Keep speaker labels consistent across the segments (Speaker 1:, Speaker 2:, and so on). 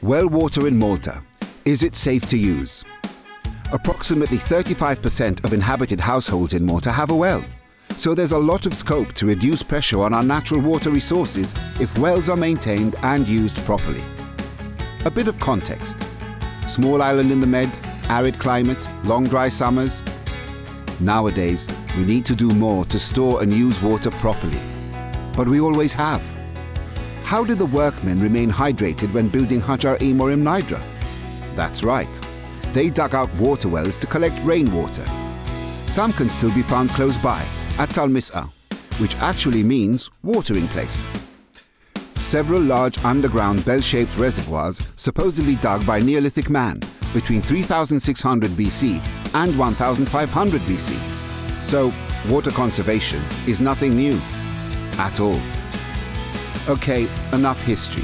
Speaker 1: Well water in Malta. Is it safe to use? Approximately 35% of inhabited households in Malta have a well, so there's a lot of scope to reduce pressure on our natural water resources if wells are maintained and used properly. A bit of context. Small island in the Med, arid climate, long dry summers. Nowadays, we need to do more to store and use water properly. But we always have. How did the workmen remain hydrated when building Hajar Morim Nidra? That's right. They dug out water wells to collect rainwater. Some can still be found close by, at Tal Mis'a, which actually means watering place. Several large underground bell-shaped reservoirs supposedly dug by Neolithic man between 3600 BC and 1500 BC. So, water conservation is nothing new at all. Okay, enough history.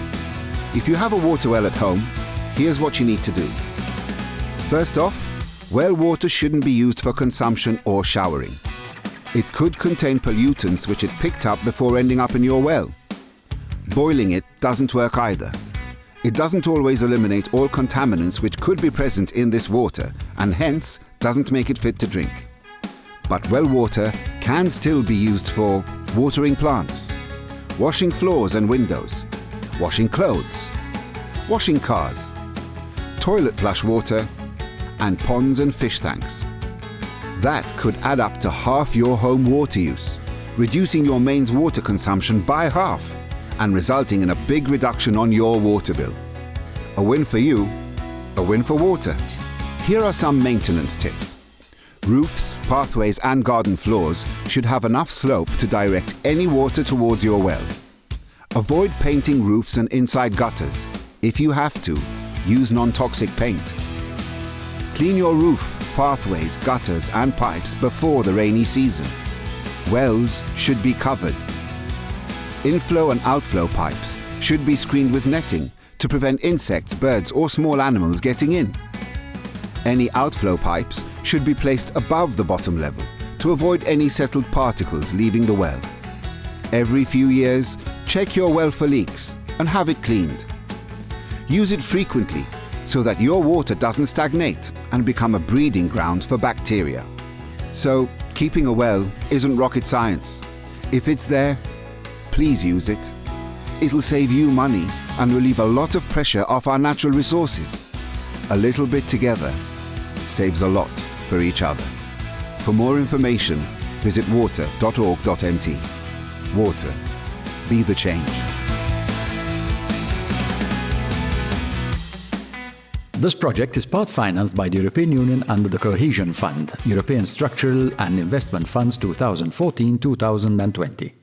Speaker 1: If you have a water well at home, here's what you need to do. First off, well water shouldn't be used for consumption or showering. It could contain pollutants which it picked up before ending up in your well. Boiling it doesn't work either. It doesn't always eliminate all contaminants which could be present in this water and hence doesn't make it fit to drink. But well water can still be used for watering plants, washing floors and windows, washing clothes, washing cars, toilet flush water, and ponds and fish tanks. That could add up to half your home water use, reducing your mains water consumption by half and resulting in a big reduction on your water bill. A win for you, a win for water. Here are some maintenance tips. Roofs, pathways and garden floors should have enough slope to direct any water towards your well. Avoid painting roofs and inside gutters. If you have to, use non-toxic paint. Clean your roof, pathways, gutters and pipes before the rainy season. Wells should be covered. Inflow and outflow pipes should be screened with netting to prevent insects, birds or small animals getting in. Any outflow pipes should be placed above the bottom level to avoid any settled particles leaving the well. Every few years, check your well for leaks and have it cleaned. Use it frequently so that your water doesn't stagnate and become a breeding ground for bacteria. So, keeping a well isn't rocket science. If it's there, please use it. It'll save you money and relieve a lot of pressure off our natural resources. A little bit together saves a lot for each other. For more information, visit water.org.mt. Water. Be the change.
Speaker 2: This project is part-financed by the European Union under the Cohesion Fund, European Structural and Investment Funds 2014-2020.